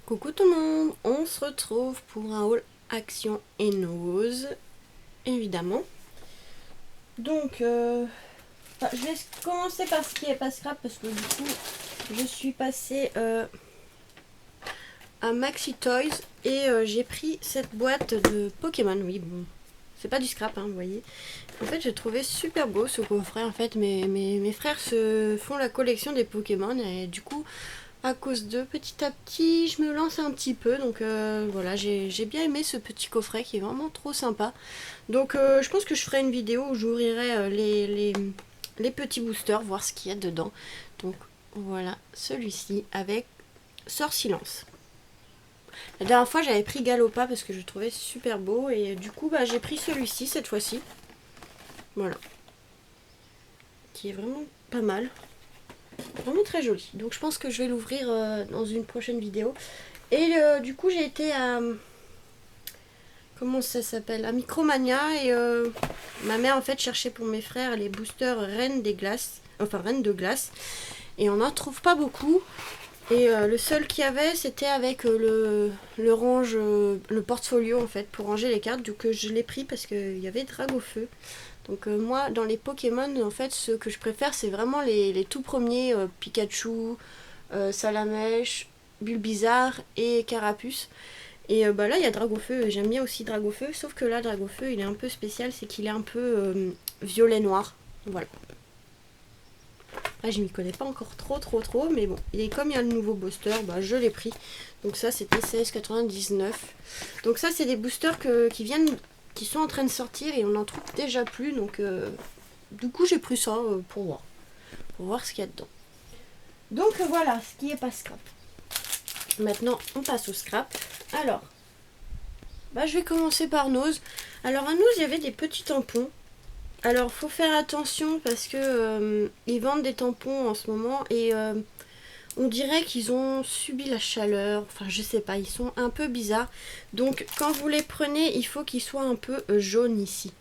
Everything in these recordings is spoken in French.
Coucou tout le monde, on se retrouve pour un haul Action et Nose, évidemment. Donc, je vais commencer par ce qui est pas scrap parce que du coup, je suis passée à Maxi Toys et j'ai pris cette boîte de Pokémon. Oui, bon, c'est pas du scrap, hein, vous voyez. En fait, j'ai trouvé super beau ce coffret. En fait, mes frères se font la collection des Pokémon et du coup, à cause de petit à petit je me lance un petit peu, donc voilà, j'ai bien aimé ce petit coffret qui est vraiment trop sympa. Donc je pense que je ferai une vidéo où j'ouvrirai les petits boosters, voir ce qu'il y a dedans. Donc voilà, celui-ci avec Sort Silence. La dernière fois j'avais pris Galopa parce que je le trouvais super beau et du coup bah, j'ai pris celui-ci cette fois-ci. Voilà, qui est vraiment pas mal. Vraiment très joli. Donc je pense que je vais l'ouvrir dans une prochaine vidéo. Et du coup j'ai été à... Comment ça s'appelle? À Micromania. Et ma mère en fait cherchait pour mes frères les boosters Reine des Glaces. Enfin Reine de Glace. Et on n'en trouve pas beaucoup. Et le seul qu'il y avait c'était avec le range, le portfolio en fait pour ranger les cartes. Donc je l'ai pris parce qu'il y avait Dragofeu. Donc moi dans les Pokémon en fait ce que je préfère c'est vraiment les tout premiers Pikachu, Salamèche, Bulbizarre et Carapuce. Et bah là il y a Dragofeu, j'aime bien aussi Dragofeu, sauf que là Dragofeu il est un peu spécial, c'est qu'il est un peu violet noir. Voilà. Là je m'y connais pas encore trop, mais bon. Et comme il y a le nouveau booster, bah je l'ai pris. Donc ça c'était 16,99. Donc ça c'est des boosters qui sont en train de sortir et on n'en trouve déjà plus. Donc du coup j'ai pris ça pour voir ce qu'il y a dedans. Donc voilà ce qui est pas scrap. Maintenant on passe au scrap. Alors, bah, je vais commencer par Nose. Alors à Nose il y avait des petits tampons. Alors faut faire attention parce que ils vendent des tampons en ce moment et on dirait qu'ils ont subi la chaleur. Enfin je sais pas, ils sont un peu bizarres. Donc quand vous les prenez, il faut qu'ils soient un peu jaunes ici.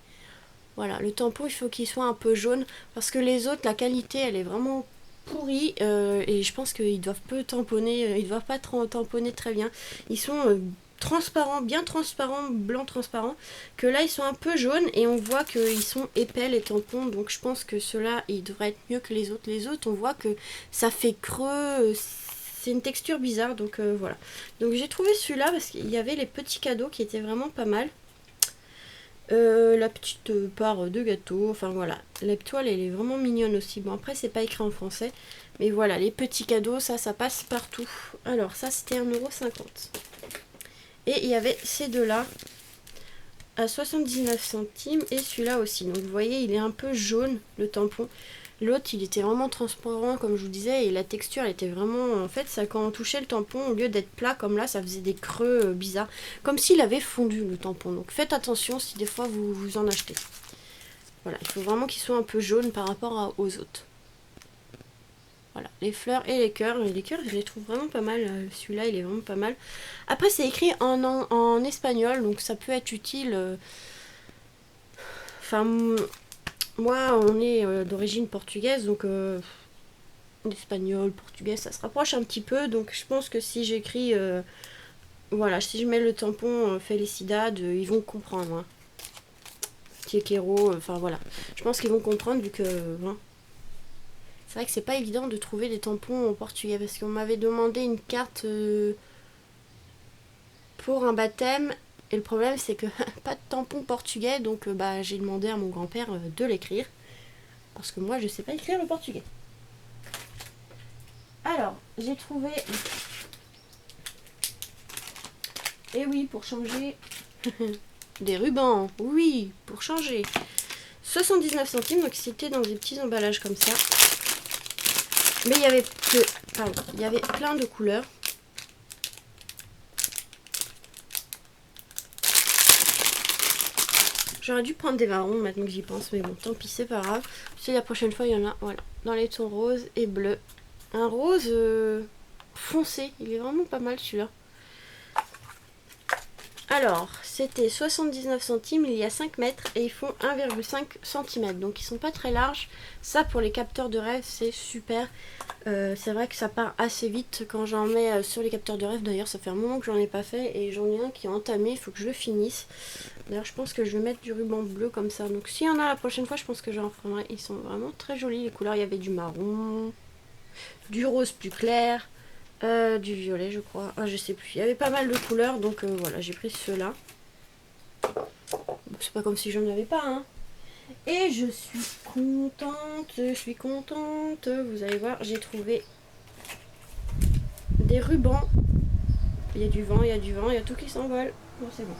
Voilà, le tampon il faut qu'il soit un peu jaune parce que les autres, la qualité elle est vraiment pourrie et je pense qu'ils doivent peu tamponner, ils doivent pas tamponner très bien. Ils sont transparents, bien transparents, blanc transparent, que là ils sont un peu jaunes et on voit qu'ils sont épais les tampons, donc je pense que ceux-là ils devraient être mieux que les autres. Les autres on voit que ça fait creux, c'est une texture bizarre, donc voilà. Donc j'ai trouvé celui-là parce qu'il y avait les petits cadeaux qui étaient vraiment pas mal. La petite part de gâteau, enfin voilà, la toile elle est vraiment mignonne aussi. Bon après c'est pas écrit en français, mais voilà, les petits cadeaux, ça passe partout. Alors ça c'était 1,50 €. Et il y avait ces deux là à 79 centimes et celui-là aussi. Donc vous voyez il est un peu jaune le tampon. L'autre il était vraiment transparent comme je vous disais et la texture elle était vraiment... En fait ça, quand on touchait le tampon, au lieu d'être plat comme là, ça faisait des creux bizarres. Comme s'il avait fondu le tampon. Donc faites attention si des fois vous en achetez. Voilà, il faut vraiment qu'il soit un peu jaune par rapport aux autres. Voilà, les fleurs et les cœurs. Les cœurs je les trouve vraiment pas mal. Celui-là il est vraiment pas mal. Après c'est écrit en espagnol donc ça peut être utile. Enfin... Moi, on est d'origine portugaise, donc l'espagnol, portugais, ça se rapproche un petit peu. Donc je pense que si j'écris, voilà, si je mets le tampon Felicidad, ils vont comprendre. Hein. Tiequero, enfin voilà. Je pense qu'ils vont comprendre vu que... Hein. C'est vrai que c'est pas évident de trouver des tampons en portugais parce qu'on m'avait demandé une carte pour un baptême. Et le problème c'est que pas de tampon portugais, donc bah, j'ai demandé à mon grand-père de l'écrire. Parce que moi je sais pas écrire le portugais. Alors, j'ai trouvé... Et oui, pour changer... des rubans, oui, pour changer. 79 centimes, donc c'était dans des petits emballages comme ça. Mais il y avait il y avait plein de couleurs. J'aurais dû prendre des marrons maintenant que j'y pense, mais bon, tant pis, c'est pas grave. C'est la prochaine fois, il y en a, voilà, dans les tons roses et bleus. Un rose foncé, il est vraiment pas mal celui-là. Alors, c'était 79 centimes, il y a 5 mètres et ils font 1,5 cm. Donc ils sont pas très larges. Ça pour les capteurs de rêve, c'est super. C'est vrai que ça part assez vite quand j'en mets sur les capteurs de rêve. D'ailleurs, ça fait un moment que j'en ai pas fait et j'en ai un qui est entamé, il faut que je le finisse. D'ailleurs, je pense que je vais mettre du ruban bleu comme ça. Donc s'il y en a la prochaine fois, je pense que j'en ferai. Ils sont vraiment très jolis les couleurs. Il y avait du marron, du rose plus clair. Du violet je crois, ah je sais plus, il y avait pas mal de couleurs donc voilà j'ai pris ceux-là. C'est pas comme si j'en avais pas hein. Et je suis contente, vous allez voir j'ai trouvé des rubans. Il y a du vent, il y a tout qui s'envole. Bon c'est bon.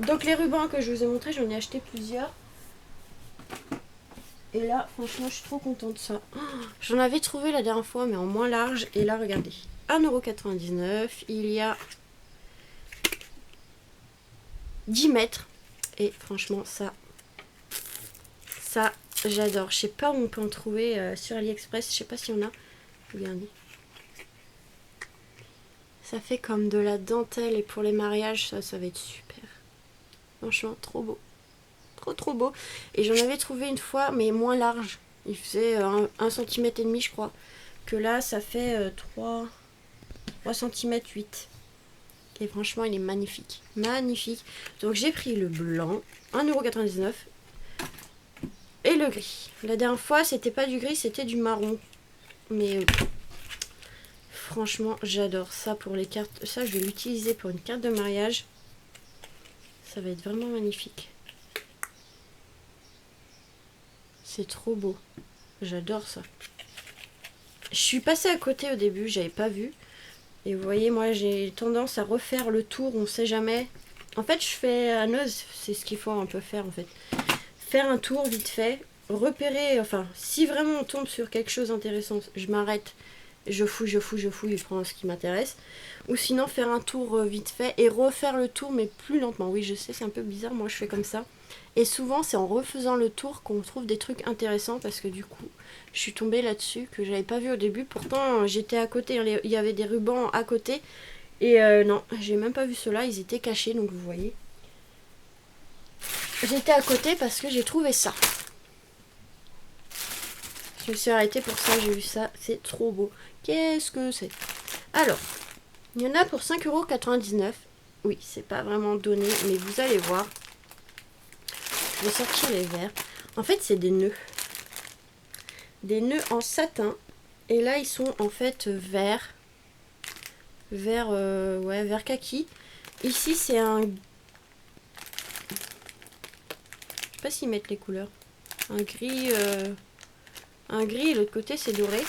Donc les rubans que je vous ai montré, j'en ai acheté plusieurs. Et là, franchement, je suis trop contente de ça. Oh, j'en avais trouvé la dernière fois, mais en moins large. Et là, regardez, 1,99 €. Il y a 10 mètres. Et franchement, ça j'adore. Je sais pas où on peut en trouver sur AliExpress. Je sais pas s'il y en a. Regardez. Ça fait comme de la dentelle. Et pour les mariages, ça va être super. Franchement, trop beau. Trop beau. Et j'en avais trouvé une fois mais moins large, il faisait 1 cm et demi je crois, que là ça fait 3 cm 8. Et franchement il est magnifique, donc j'ai pris le blanc 1,99 € et le gris. La dernière fois c'était pas du gris, c'était du marron, mais franchement j'adore ça pour les cartes. Ça je vais l'utiliser pour une carte de mariage, ça va être vraiment magnifique. C'est trop beau. J'adore ça. Je suis passée à côté au début, j'avais pas vu. Et vous voyez, moi j'ai tendance à refaire le tour, on sait jamais. En fait, je fais à noz, c'est ce qu'il faut un peu faire en fait. Faire un tour vite fait, repérer, enfin, si vraiment on tombe sur quelque chose d'intéressant, je m'arrête, je fouille, je prends ce qui m'intéresse. Ou sinon faire un tour vite fait et refaire le tour mais plus lentement. Oui, je sais, c'est un peu bizarre, moi je fais comme ça. Et souvent c'est en refaisant le tour qu'on trouve des trucs intéressants parce que du coup je suis tombée là-dessus que j'avais pas vu au début. Pourtant j'étais à côté, il y avait des rubans à côté et non, j'ai même pas vu ceux-là, ils étaient cachés donc vous voyez. J'étais à côté parce que j'ai trouvé ça. Je me suis arrêtée pour ça, j'ai vu ça, c'est trop beau. Qu'est-ce que c'est? Alors, il y en a pour 5,99 €. Oui, c'est pas vraiment donné, mais vous allez voir. Je vais sortir les verres. En fait, c'est des nœuds. Des nœuds en satin. Et là, ils sont en fait verts. Vert kaki. Ici, c'est un... Je sais pas s'ils mettent les couleurs. Un gris et l'autre côté, c'est doré.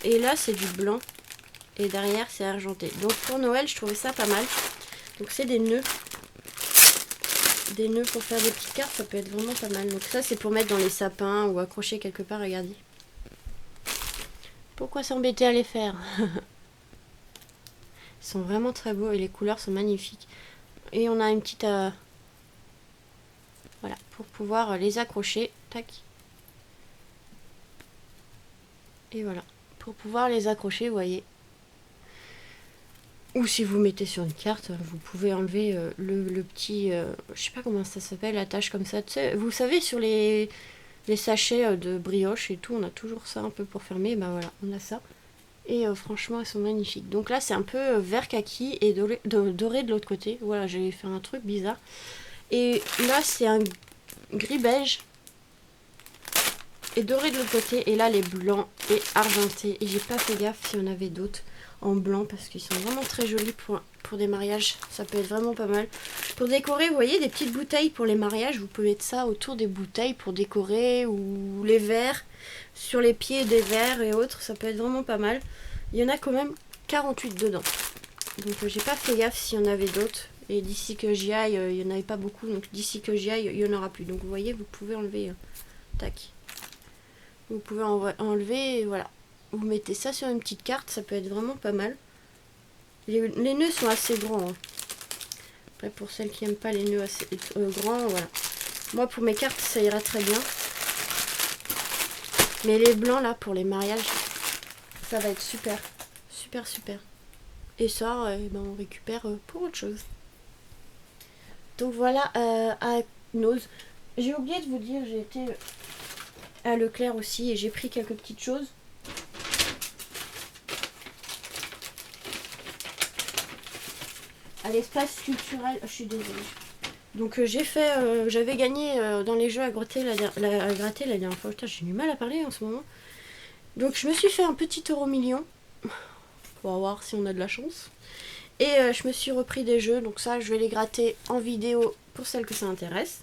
Et là, c'est du blanc. Et derrière, c'est argenté. Donc, pour Noël, je trouvais ça pas mal. Donc, c'est des nœuds. Des nœuds pour faire des petites cartes, ça peut être vraiment pas mal. Donc ça c'est pour mettre dans les sapins ou accrocher quelque part, regardez. Pourquoi s'embêter à les faire? Ils sont vraiment très beaux et les couleurs sont magnifiques. Et on a une petite... voilà, pour pouvoir les accrocher. Tac. Et voilà, pour pouvoir les accrocher, vous voyez. Ou si vous mettez sur une carte, vous pouvez enlever le petit... je sais pas comment ça s'appelle, la tâche comme ça. Tu sais, vous savez, sur les sachets de brioche et tout, on a toujours ça un peu pour fermer. Ben voilà, on a ça. Et franchement, elles sont magnifiques. Donc là, c'est un peu vert kaki et doré de l'autre côté. Voilà, j'ai fait un truc bizarre. Et là, c'est un gris beige et doré de l'autre côté. Et là, les blancs et argentés. Et j'ai pas fait gaffe s'il y en avait d'autres en blanc parce qu'ils sont vraiment très jolis pour des mariages. Ça peut être vraiment pas mal. Pour décorer, vous voyez, des petites bouteilles pour les mariages. Vous pouvez mettre ça autour des bouteilles pour décorer ou les verres. Sur les pieds des verres et autres. Ça peut être vraiment pas mal. Il y en a quand même 48 dedans. Donc j'ai pas fait gaffe s'il y en avait d'autres. Et d'ici que j'y aille, il n'y en avait pas beaucoup. Donc d'ici que j'y aille, il n'y en aura plus. Donc vous voyez, vous pouvez enlever. Tac. Vous pouvez enlever, voilà. Vous mettez ça sur une petite carte, ça peut être vraiment pas mal. Les nœuds sont assez grands. Hein. Après, pour celles qui n'aiment pas les nœuds assez grands, voilà. Moi, pour mes cartes, ça ira très bien. Mais les blancs, là, pour les mariages, ça va être super. Super. Et ça, ben, on récupère pour autre chose. Donc voilà, à Nose. J'ai oublié de vous dire, j'ai été à Leclerc aussi et j'ai pris quelques petites choses. À l'espace culturel, je suis désolée. Donc j'avais gagné dans les jeux à gratter la dernière fois. Putain, j'ai du mal à parler en ce moment. Donc je me suis fait un petit euro-million. On va voir si on a de la chance. Et je me suis repris des jeux, donc ça je vais les gratter en vidéo pour celles que ça intéresse.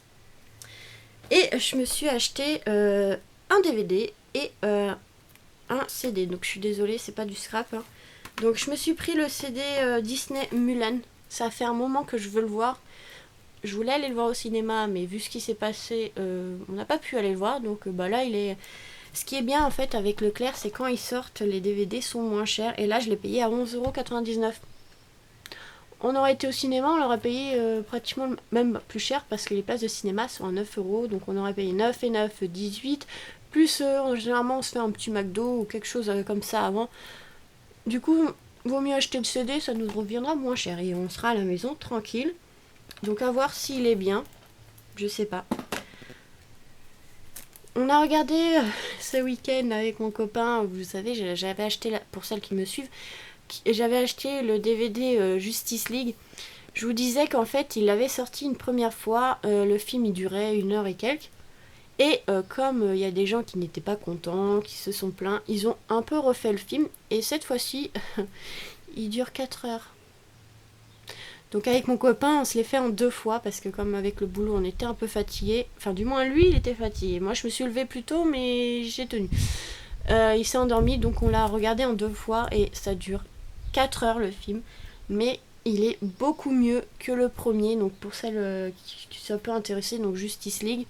Et je me suis acheté un DVD et un CD. Donc je suis désolée, c'est pas du scrap. Hein. Donc je me suis pris le CD Disney Mulan. Ça fait un moment que je veux le voir. Je voulais aller le voir au cinéma, mais vu ce qui s'est passé, on n'a pas pu aller le voir. Donc bah là il est... Ce qui est bien en fait avec Leclerc, c'est quand ils sortent, les DVD sont moins chers. Et là je l'ai payé à 11,99 €. On aurait été au cinéma, on l'aurait payé pratiquement même plus cher parce que les places de cinéma sont à 9 €. Donc on aurait payé 9 et 9, 18. Plus généralement on se fait un petit McDo ou quelque chose comme ça avant. Du coup, vaut mieux acheter le CD, ça nous reviendra moins cher. Et on sera à la maison tranquille. Donc à voir s'il est bien. Je sais pas. On a regardé ce week-end avec mon copain. Vous savez, j'avais acheté, pour celles qui me suivent, j'avais acheté le DVD Justice League. Je vous disais qu'en fait il l'avait sorti une première fois, le film il durait 1 heure et quelques. Et comme il y a des gens qui n'étaient pas contents, qui se sont plaints, ils ont un peu refait le film. Et cette fois-ci, il dure 4 heures. Donc avec mon copain on se l'est fait en 2 fois parce que comme avec le boulot on était un peu fatigué. Enfin du moins lui il était fatigué. Moi je me suis levée plus tôt mais j'ai tenu. Il s'est endormi donc on l'a regardé en 2 fois et ça dure 4 heures le film, mais il est beaucoup mieux que le premier. Donc pour celles qui sont un peu intéressées, donc Justice League,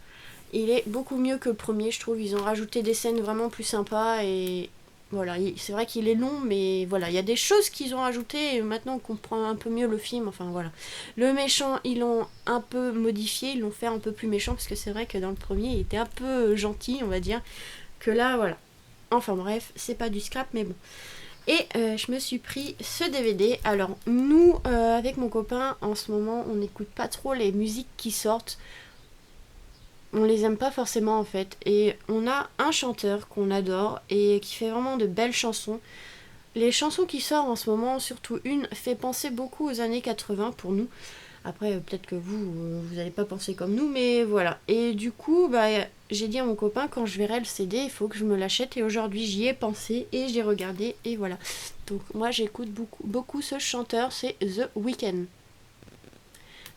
il est beaucoup mieux que le premier, je trouve. Ils ont rajouté des scènes vraiment plus sympas et voilà, c'est vrai qu'il est long, mais voilà, il y a des choses qu'ils ont rajoutées et maintenant on comprend un peu mieux le film. Enfin voilà, le méchant ils l'ont un peu modifié, ils l'ont fait un peu plus méchant parce que c'est vrai que dans le premier il était un peu gentil, on va dire, que là voilà. Enfin bref, c'est pas du scrap mais bon. Et je me suis pris ce DVD. Alors nous, avec mon copain, en ce moment, on n'écoute pas trop les musiques qui sortent. On les aime pas forcément en fait. Et on a un chanteur qu'on adore et qui fait vraiment de belles chansons. Les chansons qui sortent en ce moment, surtout une, fait penser beaucoup aux années 80 pour nous. Après, peut-être que vous n'allez pas penser comme nous, mais voilà. Et du coup, bah, j'ai dit à mon copain, quand je verrai le CD, il faut que je me l'achète. Et aujourd'hui, j'y ai pensé et j'ai regardé, et voilà. Donc moi, j'écoute beaucoup ce chanteur, c'est The Weeknd.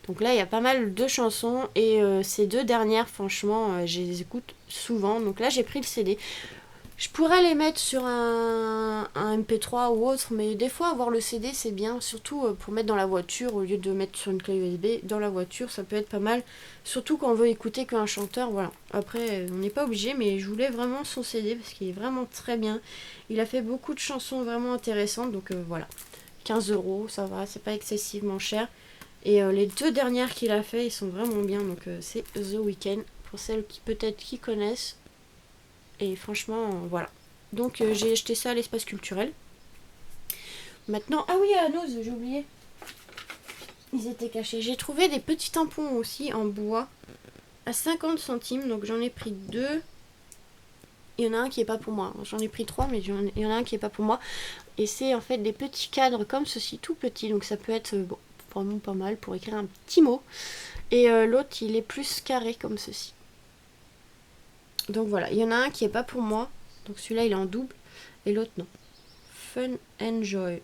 Donc là, il y a pas mal de chansons, et ces 2 dernières, franchement, je les écoute souvent. Donc là, j'ai pris le CD. Je pourrais les mettre sur un MP3 ou autre, mais des fois avoir le CD c'est bien, surtout pour mettre dans la voiture au lieu de mettre sur une clé USB. Dans la voiture ça peut être pas mal, surtout quand on veut écouter qu'un chanteur, voilà. Après on n'est pas obligé, mais je voulais vraiment son CD parce qu'il est vraiment très bien. Il a fait beaucoup de chansons vraiment intéressantes, donc voilà. 15 €, ça va, c'est pas excessivement cher. Et les 2 dernières qu'il a fait, ils sont vraiment bien, donc c'est The Weeknd, pour celles qui peut-être qui connaissent. Et franchement, voilà. Donc j'ai acheté ça à l'espace culturel. Maintenant, ah oui, à Nose, j'ai oublié. Ils étaient cachés. J'ai trouvé des petits tampons aussi en bois à 50 centimes. Donc j'en ai pris 2. Il y en a un qui est pas pour moi. J'en ai pris 3, mais il y en a un qui est pas pour moi. Et c'est en fait des petits cadres comme ceci, tout petits. Donc ça peut être bon, vraiment pas mal pour écrire un petit mot. Et l'autre, il est plus carré comme ceci. Donc voilà, il y en a un qui est pas pour moi. Donc celui-là, il est en double. Et l'autre, non. Fun Enjoy.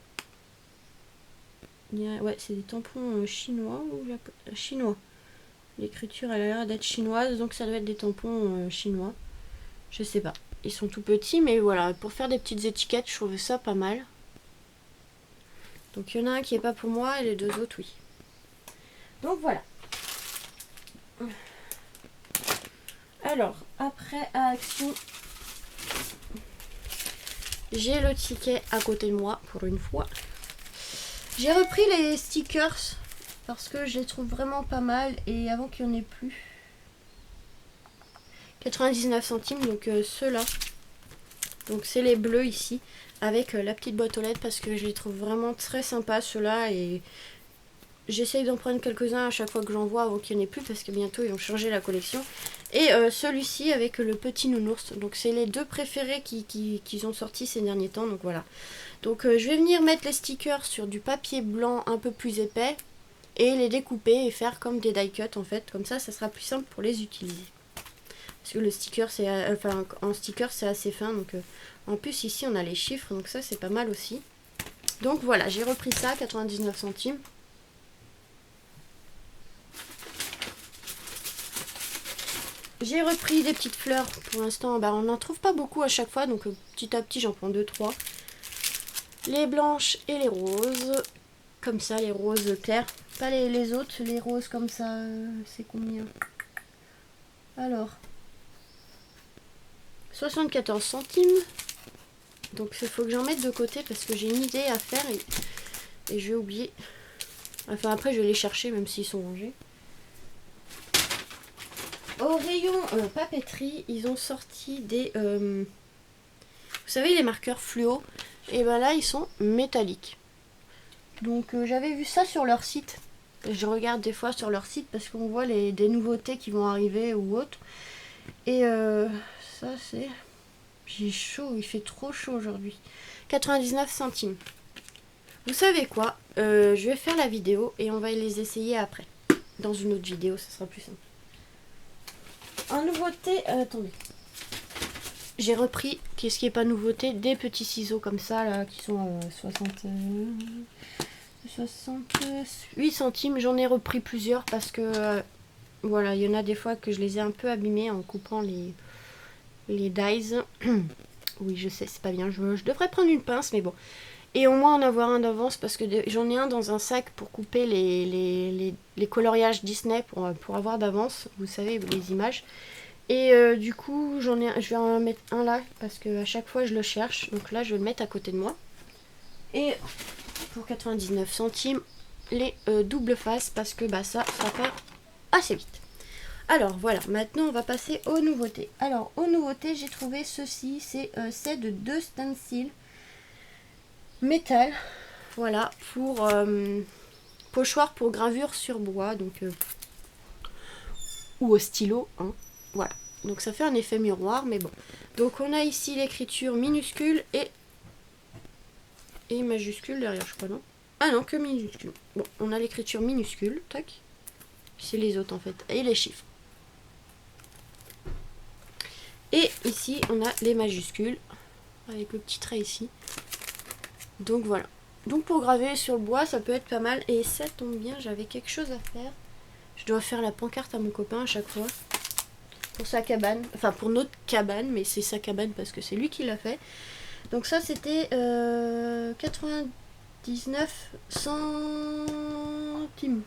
Ouais, c'est des tampons chinois ou chinois. L'écriture, elle a l'air d'être chinoise. Donc ça doit être des tampons chinois. Je sais pas. Ils sont tout petits, mais voilà. Pour faire des petites étiquettes, je trouvais ça pas mal. Donc il y en a un qui est pas pour moi et les 2 autres, oui. Donc voilà. Alors, après à Action, j'ai le ticket à côté de moi pour une fois. J'ai repris les stickers parce que je les trouve vraiment pas mal et avant qu'il n'y en ait plus. 99 centimes, donc ceux-là. Donc c'est les bleus ici. avec la petite boîte aux lettres parce que je les trouve vraiment très sympas ceux-là et j'essaye d'en prendre quelques-uns à chaque fois que j'en vois avant qu'il n'y en ait plus parce que bientôt ils vont changer la collection. Et celui-ci avec le petit nounours. Donc c'est les deux préférés qu'ils ont sortis ces derniers temps. Donc voilà. Donc je vais venir mettre les stickers sur du papier blanc un peu plus épais et les découper et faire comme des die cuts en fait. Comme ça sera plus simple pour les utiliser. Parce que le sticker c'est en sticker c'est assez fin. Donc en plus ici on a les chiffres donc ça c'est pas mal aussi. Donc voilà, j'ai repris ça 99 centimes. J'ai repris des petites fleurs pour l'instant, on n'en trouve pas beaucoup à chaque fois, donc petit à petit j'en prends 2-3. Les blanches et les roses, comme ça, les roses claires. Pas les autres, les roses comme ça, c'est combien? Alors, 74 centimes. Donc il faut que j'en mette de côté parce que j'ai une idée à faire et je vais oublier. Enfin après je vais les chercher même s'ils sont rangés. Au rayon papeterie, ils ont sorti des... vous savez les marqueurs fluo? Et ben là ils sont métalliques. Donc j'avais vu ça sur leur site. Je regarde des fois sur leur site parce qu'on voit des nouveautés qui vont arriver ou autres. Et ça c'est... J'ai chaud, il fait trop chaud aujourd'hui. 99 centimes. Vous savez quoi? Je vais faire la vidéo et on va les essayer après. Dans une autre vidéo, ça sera plus simple. En nouveauté, attendez. J'ai repris, qu'est-ce qui n'est pas nouveauté, des petits ciseaux comme ça, là, qui sont 68 centimes. J'en ai repris plusieurs parce que, voilà, il y en a des fois que je les ai un peu abîmés en coupant les dies. Oui, je sais, c'est pas bien. Je devrais prendre une pince, mais bon. Et au moins en avoir un d'avance parce que j'en ai un dans un sac pour couper les coloriages Disney pour avoir d'avance, vous savez, les images. Et du coup, je vais en mettre un là parce que à chaque fois je le cherche. Donc là, je vais le mettre à côté de moi. Et pour 99 centimes, les double faces parce que bah, ça part assez vite. Alors voilà, maintenant on va passer aux nouveautés. Alors aux nouveautés, j'ai trouvé ceci, c'est de 2 stencils métal, voilà, pour pochoir pour gravure sur bois, donc ou au stylo, hein, voilà. Donc ça fait un effet miroir, mais bon. Donc on a ici l'écriture minuscule et majuscule derrière, je crois, non? Ah non, que minuscule. Bon, on a l'écriture minuscule, tac. C'est les autres en fait, et les chiffres. Et ici, on a les majuscules, avec le petit trait ici. Donc voilà. Donc pour graver sur le bois, ça peut être pas mal. Et ça tombe bien, j'avais quelque chose à faire. Je dois faire la pancarte à mon copain à chaque fois. Pour sa cabane. Enfin pour notre cabane, mais c'est sa cabane parce que c'est lui qui l'a fait. Donc ça c'était 99 centimes.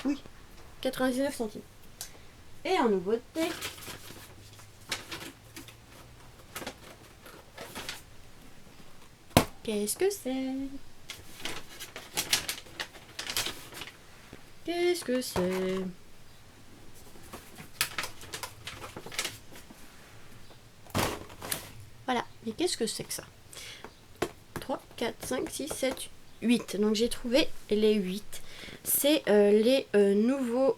Oui, 99 centimes. Et en nouveauté... Qu'est-ce que c'est? Qu'est-ce que c'est? Voilà, mais qu'est-ce que c'est que ça? 3, 4, 5, 6, 7, 8. Donc j'ai trouvé les 8. C'est les nouveaux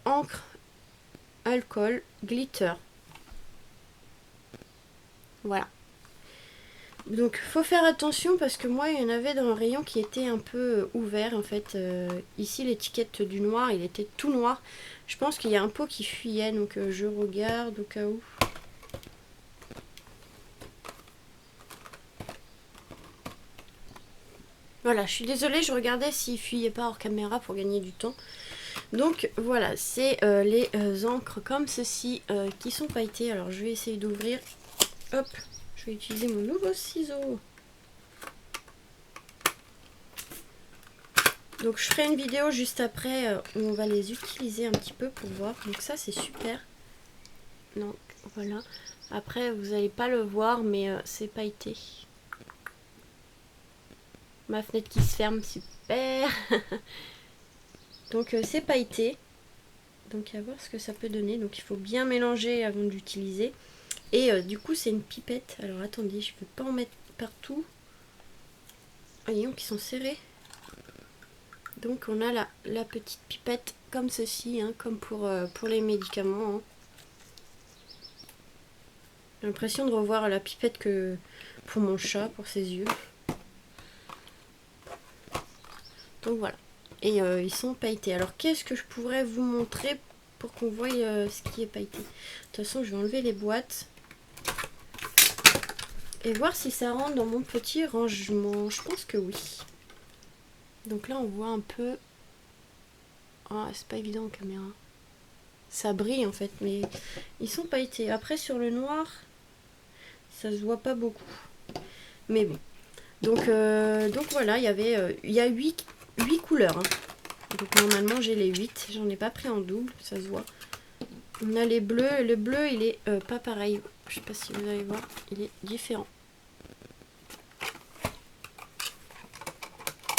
encre alcool glitter. Voilà. Donc faut faire attention parce que moi il y en avait dans le rayon qui était un peu ouvert en fait. Ici l'étiquette du noir il était tout noir. Je pense qu'il y a un pot qui fuyait donc je regarde au cas où. Voilà, je suis désolée, je regardais s'il fuyait pas hors caméra pour gagner du temps. Donc voilà, c'est les encres comme ceci qui sont pailletées. Alors je vais essayer d'ouvrir. Hop, je vais utiliser mon nouveau ciseau. Donc je ferai une vidéo juste après où on va les utiliser un petit peu pour voir. Donc ça c'est super. Donc voilà. Après vous n'allez pas le voir mais c'est pailleté. Ma fenêtre qui se ferme, super. Donc c'est pailleté. Donc à voir ce que ça peut donner. Donc il faut bien mélanger avant d'utiliser. Et du coup c'est une pipette. Alors attendez, je ne peux pas en mettre partout. Voyons qu'ils sont serrés. Donc on a la petite pipette comme ceci, hein, comme pour les médicaments. Hein. J'ai l'impression de revoir la pipette que pour mon chat, pour ses yeux. Donc voilà. Et ils sont pailletés. Alors qu'est-ce que je pourrais vous montrer pour qu'on voie ce qui est pailleté. De toute façon, je vais enlever les boîtes. Et voir si ça rentre dans mon petit rangement. Je pense que oui. Donc là, on voit un peu... Ah, c'est pas évident en caméra. Ça brille en fait, mais ils sont pailletés. Après, sur le noir, ça se voit pas beaucoup. Mais bon. Donc voilà, il y a 8 couleurs. Hein. Donc normalement, j'ai les 8. J'en ai pas pris en double, ça se voit. On a les bleus. Le bleu, il est pas pareil. Je sais pas si vous allez voir. Il est différent.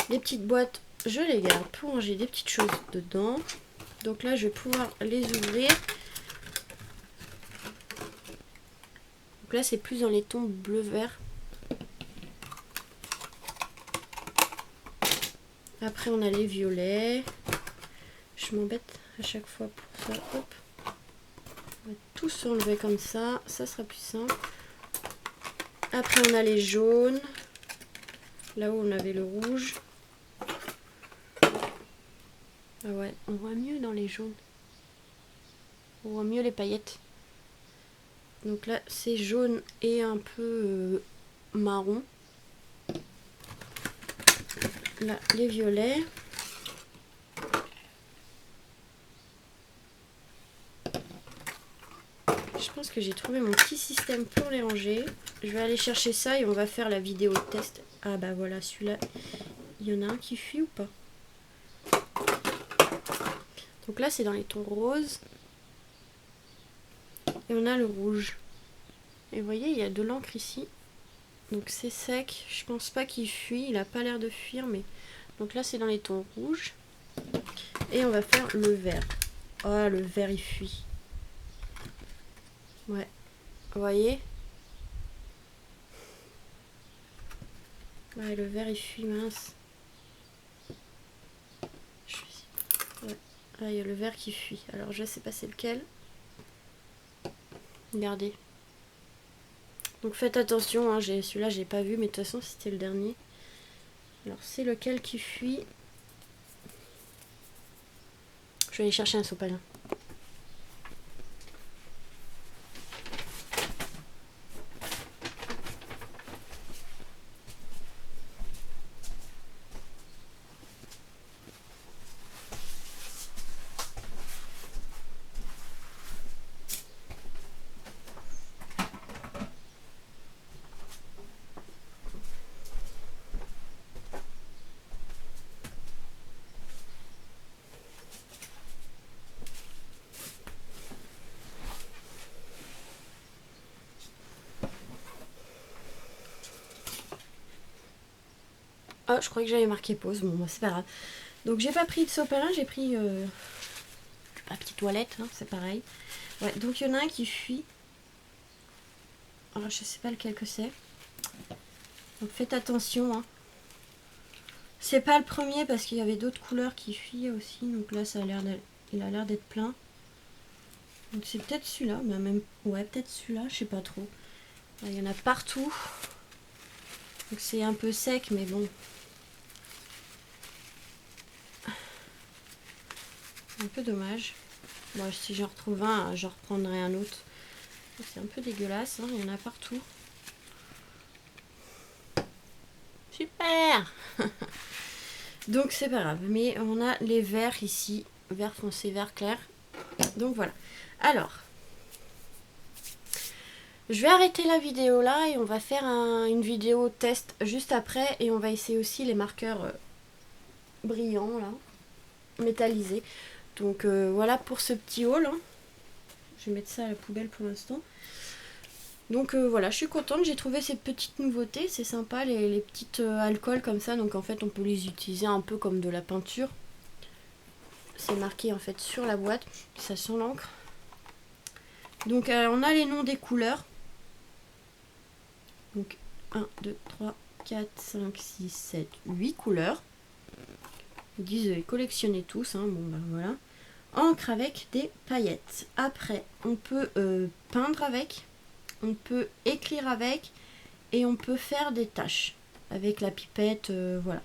Les petites boîtes, je les garde pour ranger des petites choses dedans. Donc là, je vais pouvoir les ouvrir. Donc là, c'est plus dans les tons bleu-vert. Après, on a les violets. Je m'embête à chaque fois pour ça. Hop. On va tous enlever comme ça. Ça sera plus simple. Après, on a les jaunes. Là où on avait le rouge. Ah ouais, on voit mieux dans les jaunes. On voit mieux les paillettes. Donc là, c'est jaune et un peu marron. Là, les violets. Je pense que j'ai trouvé mon petit système pour les ranger. Je vais aller chercher ça et on va faire la vidéo test. Ah bah voilà, celui-là, il y en a un qui fuit ou pas? Donc là, c'est dans les tons roses. Et on a le rouge. Et vous voyez, il y a de l'encre ici. Donc c'est sec. Je pense pas qu'il fuit. Il a pas l'air de fuir. Mais donc là, c'est dans les tons rouges. Et on va faire le vert. Oh, le vert, il fuit. Ouais. Vous voyez? Ouais, le vert, il fuit, mince. Ouais. Ah, il y a le vert qui fuit. Alors, je sais pas c'est lequel. Regardez. Donc faites attention, hein, celui-là j'ai pas vu, mais de toute façon c'était le dernier. Alors c'est lequel qui fuit? Je vais aller chercher un sopalin. Oh, je crois que j'avais marqué pause. Bon, bah, c'est pas grave. Donc, j'ai pas pris de sopalin, j'ai pris la petite toilette, hein, c'est pareil. Ouais, donc il y en a un qui fuit. Alors, je sais pas lequel que c'est. Donc, faites attention. Hein. C'est pas le premier parce qu'il y avait d'autres couleurs qui fuient aussi. Donc là, ça a l'air il a l'air d'être plein. Donc, c'est peut-être celui-là. Mais même... Ouais, peut-être celui-là, je sais pas trop. Là, il y en a partout. Donc, c'est un peu sec, mais bon. Un peu dommage. Bon, si j'en retrouve un, je reprendrai un autre. C'est un peu dégueulasse, hein, il y en a partout. Super. Donc c'est pas grave. Mais on a les verts ici. Vert foncé, vert clair. Donc voilà. Alors. Je vais arrêter la vidéo là et on va faire une vidéo test juste après. Et on va essayer aussi les marqueurs brillants là. Métallisés. Donc voilà pour ce petit haul. Hein. Je vais mettre ça à la poubelle pour l'instant. Donc voilà, je suis contente. J'ai trouvé ces petites nouveautés. C'est sympa les petites alcools comme ça. Donc en fait on peut les utiliser un peu comme de la peinture. C'est marqué en fait sur la boîte. Ça sent l'encre. Donc on a les noms des couleurs. Donc 1, 2, 3, 4, 5, 6, 7, 8 couleurs. Ils disent collectionnez tous, hein. Bon ben voilà. Encre avec des paillettes. Après, on peut peindre avec, on peut écrire avec, et on peut faire des taches avec la pipette, voilà.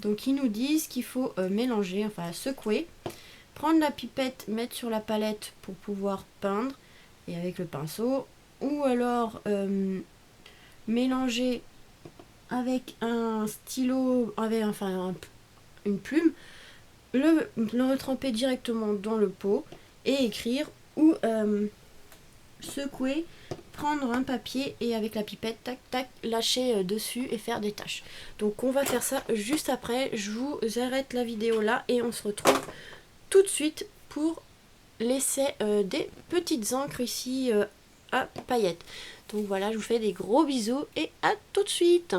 Donc ils nous disent qu'il faut mélanger, enfin secouer, prendre la pipette, mettre sur la palette pour pouvoir peindre, et avec le pinceau, ou alors mélanger avec un stylo, avec enfin une plume, le retremper directement dans le pot et écrire, ou secouer, prendre un papier et avec la pipette, tac tac, lâcher dessus et faire des taches. Donc on va faire ça juste après. Je vous arrête la vidéo là et on se retrouve tout de suite pour l'essai des petites encres ici à paillettes. Donc voilà, je vous fais des gros bisous et à tout de suite.